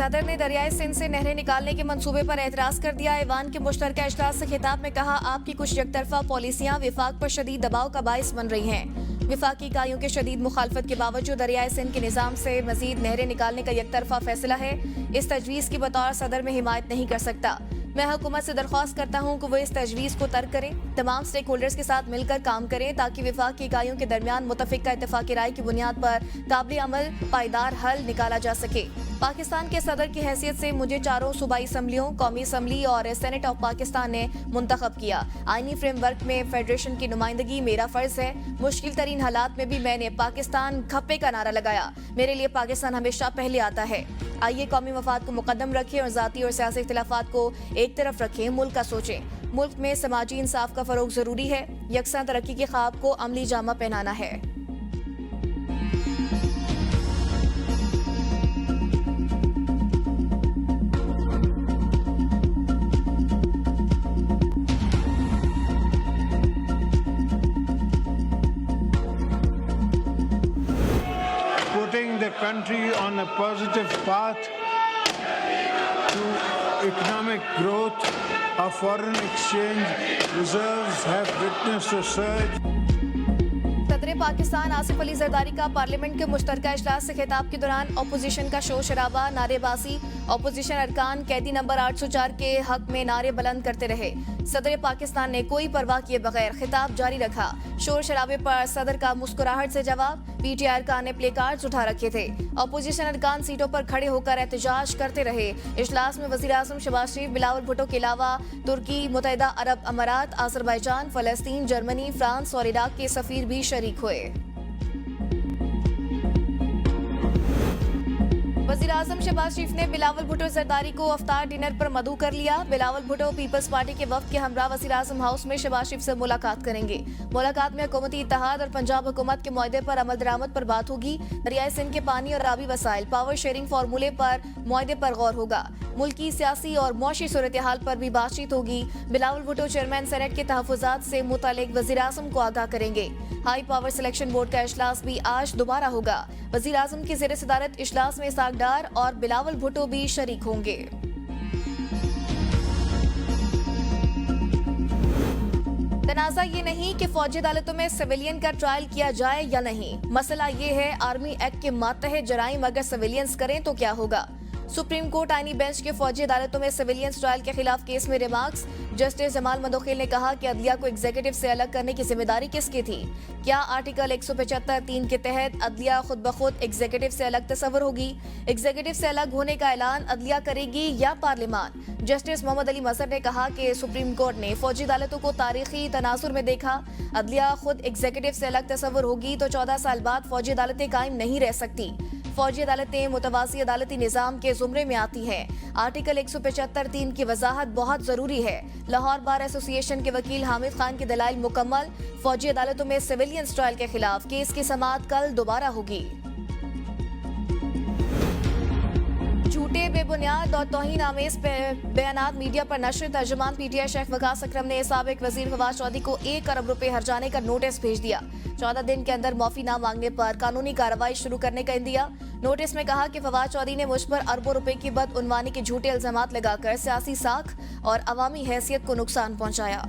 सदर ने दरियाई सिंध से नहरें निकालने के मंसूबे पर एतराज कर दिया। ऐवान के मुश्तरका इजलास से खिताब में कहा, आपकी कुछ एकतरफा पॉलिसियां विफाक पर शदीद दबाव का बाइस बन रही हैं। विफाकी इकाइयों के शदीद मुखालफत के बावजूद दरियाई सिंध के निजाम से मजीद नहरें निकालने का एकतरफा फैसला है। इस तजवीज़ की बतौर सदर में हिमायत नहीं कर सकता। मैं हुकूमत से दरख्वास्त करता हूँ कि वो इस तजवीज़ को तर्क करें, तमाम स्टेक होल्डर्स के साथ मिलकर काम करें ताकि विफाक की इकाइयों के दरमियान मुतफिका इत्तफाकी राय की बुनियाद पर काबिल अमल पायदार हल निकाला जा सके। पाकिस्तान के सदर की हैसियत से मुझे चारों सूबाई असम्बलियों, कौमी असम्बली और सेनेट ऑफ पाकिस्तान ने मुंतखब किया। आईनी फ्रेमवर्क में फेडरेशन की नुमाइंदगी मेरा फर्ज है। मुश्किल तरीन हालात में भी मैंने पाकिस्तान खप्पे का नारा लगाया। मेरे लिए पाकिस्तान हमेशा पहले आता है। आइए कौमी मफाद को मुकद्दम रखें और जाती और सियासी इख्तिलाफात को एक तरफ रखें, मुल्क का सोचें। मुल्क में समाजी इंसाफ का फरोग जरूरी है। यकसा तरक्की के ख्वाब को अमली जामा पहनाना है। Putting the country on a positive path to economic growth, our foreign exchange reserves have witnessed a surge. सदर पाकिस्तान आसिफ अली जरदारी का पार्लियामेंट के मुश्तरका इजलास से खिताब के दौरान अपोजिशन का शोर शराबा, नारेबाजी। अपोजिशन अरकान कैदी नंबर 804 के हक में नारे बुलंद करते रहे। सदर पाकिस्तान ने कोई परवाह किए बगैर खिताब जारी रखा। शोर शराबे पर सदर का मुस्कुराहट से जवाब। पीटीआई अरकान ने प्ले कार्ड्स उठा रखे थे। अपोजिशन अरकान सीटों पर खड़े होकर एहतजाज करते रहे। इजलास में वज़ीर आज़म शहबाज शरीफ, बिलावल भुट्टो के अलावा तुर्की, मुत्तहिदा अरब अमारात, आज़रबाईजान, फलस्तीन, जर्मनी, फ्रांस और इराक के सफीर भी शरीक हुए। वज़ीर आज़म शहबाज शरीफ ने बिलावल भुट्टो जरदारी को अफ्तार डिनर पर मदऊ कर लिया। बिलावल भुट्टो पीपल्स पार्टी के वफ्द के हमरा वज़ीर आज़म हाउस में शहबाज शरीफ से मुलाकात करेंगे। मुलाकात में हुकूमती इत्तेहाद और पंजाब हुकूमत के मुआहदे पर अमल दरामद पर बात होगी। दरियाई सिंध के पानी और आबी वसाइल पावर शेयरिंग फार्मूले पर मुआहदे पर गौर होगा। मुल्की सियासी और मुआशी सूरत हाल पर भी बातचीत होगी। बिलावल भुट्टो चेयरमैन सेनेट के तहफ़्फ़ुज़ात से मुतालिक वज़ीर आज़म को आगाह करेंगे। हाई पावर सिलेक्शन बोर्ड का इजलास भी आज दोबारा होगा। वज़ीर आज़म की ज़ेर सदारत इजलास में इसाक डार और बिलावल भुट्टो भी शरीक होंगे। तनाज़ा ये नहीं कि फौजी अदालतों में सिविलियन का ट्रायल किया जाए या नहीं, मसला ये है आर्मी एक्ट के मातहत जराइम अगर सिविलियंस करें तो क्या होगा। सुप्रीम कोर्ट आईनी बेंच के फौजी अदालतों में सिविलियंस ट्रायल के खिलाफ केस में रिमार्क्स। जस्टिस जमाल मंदोखिल ने कहा कि अदलिया को एग्जीक्यूटिव से अलग करने की जिम्मेदारी किसकी थी। क्या आर्टिकल 175(3) के तहत अदलिया खुद ब खुद एग्जीक्यूटिव से अलग तस्वर होगी। एग्जीक्यूटिव से अलग होने का ऐलान अदलिया करेगी या पार्लियामान। जस्टिस मोहम्मद अली मजहर ने कहा कि सुप्रीम कोर्ट ने फौजी अदालतों को तारीखी तनासुर में देखा। अदलिया खुद एग्जीक्यूटिव से अलग तस्वर होगी तो 14 साल बाद फौजी अदालतें कायम नहीं रह सकती। फौजी अदालतें मुतवाज़ी अदालती निज़ाम के ज़ुमरे में आती हैं। आर्टिकल 175(3) की वजाहत बहुत ज़रूरी है। लाहौर बार एसोसिएशन के वकील हामिद खान की दलाइल मुकम्मल। फौजी अदालतों में सिविलियंस ट्रायल के खिलाफ केस की समाअत कल दोबारा होगी। झूठे, बेबुनियाद और तौहीन आमेज बयानात मीडिया पर नशर। तर्जुमान पीटीआई शेख वकास अकरम ने साबिक वजीर फवाद चौधरी को 1 अरब रुपए हर्जाने का नोटिस भेज दिया। 14 दिन के अंदर माफी न मांगने पर कानूनी कार्रवाई शुरू करने का इंदिया। नोटिस में कहा कि फवाद चौधरी ने मुझ पर अरबों रुपए की बदउनवानी के झूठे इल्जामात लगाकर सियासी साख और अवामी हैसियत को नुकसान पहुंचाया।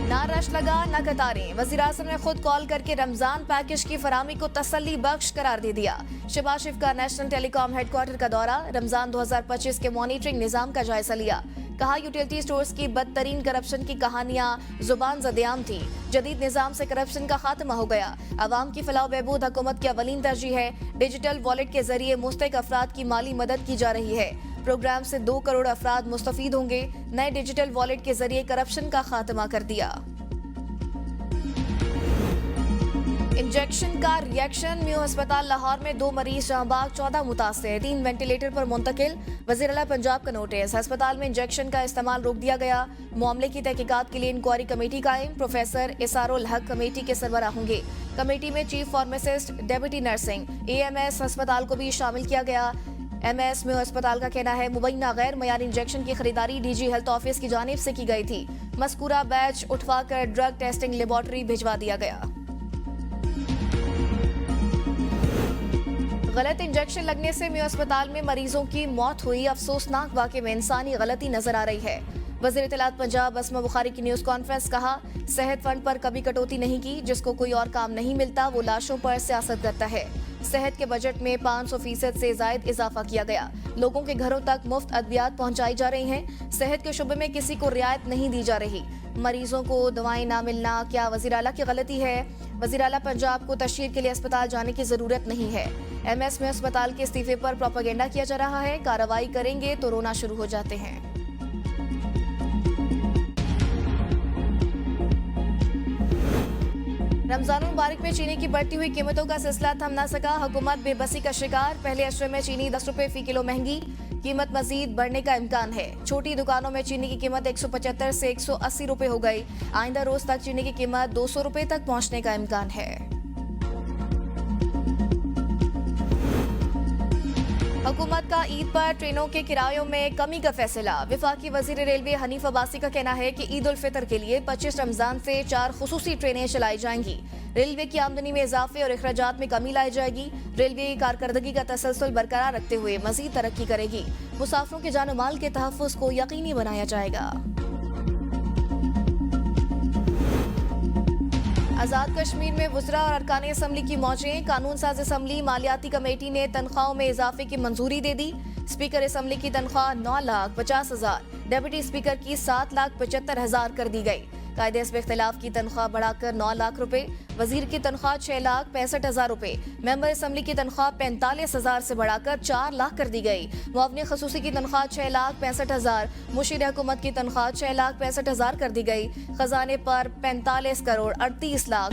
ना रश लगा न कतारें। वज़ीर आज़म ने खुद कॉल करके रमजान पैकेज की फराहमी को तसल्ली बख्श करार दे दिया। शहबाज शरीफ का नेशनल टेलीकॉम हेडक्वार्टर का दौरा, रमजान 2025 के मॉनिटरिंग निजाम का जायजा लिया। कहा यूटिलिटी स्टोर्स की बदतरीन करप्शन की कहानियां जुबान ज़देआम थी। जदीद निजाम से करप्शन का खात्मा हो गया। अवाम की फलाह बहबूद हुकूमत की अवलीन तरजीह है। डिजिटल वॉलेट के जरिए मुस्तहिक अफराद की माली मदद की जा रही है। प्रोग्राम से 2 करोड़ अफराद मुस्तफीद होंगे। नए डिजिटल वॉलेट के जरिए करप्शन का खात्मा कर दिया। इंजेक्शन का रिएक्शन। म्यू अस्पताल लाहौर में 2 मरीज जहांबाग, 14 मुतासिर, 3 वेंटिलेटर पर मुंतकिल। वज़ीर आला पंजाब का नोटिस। अस्पताल में इंजेक्शन का इस्तेमाल रोक दिया गया। मामले की तहकीकात के लिए इंक्वायरी कमेटी कायम। प्रोफेसर इसारुल हक कमेटी के सरबराह होंगे। कमेटी में chief pharmacist, deputy nursing, AMS अस्पताल को भी शामिल किया गया। MS म्यू अस्पताल का कहना है मुबैना गैर मयारी इंजेक्शन की खरीदारी DG हेल्थ ऑफिस की जानिब से की गई थी। मज़कूरा बैच उठवाकर ड्रग टेस्टिंग लेबॉर्ट्री भिजवा दिया गया। गलत इंजेक्शन लगने से म्यू अस्पताल में मरीजों की मौत हुई। अफसोसनाक वाकये में इंसानी गलती नजर आ रही है। वज़ीर इत्तलात पंजाब अस्मा बुखारी की न्यूज कॉन्फ्रेंस। कहा, सेहत फंड पर कभी कटौती नहीं की। जिसको कोई और काम नहीं मिलता वो लाशों पर सियासत करता है। सेहत के बजट में 500% से जायद इजाफा किया गया। लोगों के घरों तक मुफ्त अद्वियात पहुंचाई जा रही हैं। सेहत के शुबे में किसी को रियायत नहीं दी जा रही। मरीजों को दवाएं ना मिलना क्या वज़ीर आला की गलती है? वज़ीर आला पंजाब को तशहीर के लिए अस्पताल जाने की जरूरत नहीं है। MS में अस्पताल के इस्तीफे पर प्रोपेगेंडा किया जा रहा है। कार्रवाई करेंगे तो रोना शुरू हो जाते हैं। रमजान मुबारक में चीनी की बढ़ती हुई कीमतों का सिलसिला थम ना सका। हुकूमत बेबसी का शिकार। पहले अशरे में चीनी 10 रुपए फी किलो महंगी। कीमत मजीद बढ़ने का इम्कान है। छोटी दुकानों में चीनी की कीमत 175 से 180 रुपए हो गई। आइंदा रोज तक चीनी की कीमत 200 रुपए तक पहुंचने का इम्कान है। हुकूमत का ईद पर ट्रेनों के किरायों में कमी का फैसला। वफाकी वजीर रेलवे हनीफ अब्बासी का कहना है कि ईद उल फितर के लिए 25 रमजान से 4 खुसूसी ट्रेनें चलाई जाएंगी। रेलवे की आमदनी में इजाफे और अखराजात में कमी लाई जाएगी। रेलवे की कारकर्दगी का तसलसल बरकरार रखते हुए मजीद तरक्की करेगी। मुसाफिरों के जान माल के तहफ़्फ़ुज़ को यकीनी बनाया जाएगा। आजाद कश्मीर में वज़रा और अरकान असम्बली की मौजें। कानून साज असम्बली मालियाती कमेटी ने तनख्वाहों में इजाफे की मंजूरी दे दी। स्पीकर असम्बली की तनख्वाह 9,50,000, डिप्टी स्पीकर की 7,75,000 कर दी गई। कायदे इस्म इख्तिलाफ की तनख्वाह बढ़ाकर 9 लाख रुपए। वजीर की तनख्वाह 6,65,000 रुपए। मेंबर असम्बली की तनख्वाह 45,000 से बढ़ाकर 4 लाख कर दी गई। मुआवनी खसूसी की तनख्वाह 6,65,000। मुशीर हुकूमत की तनख्वाह 6,65,000 कर दी गई। खजाने पर 45 करोड़ 38 लाख।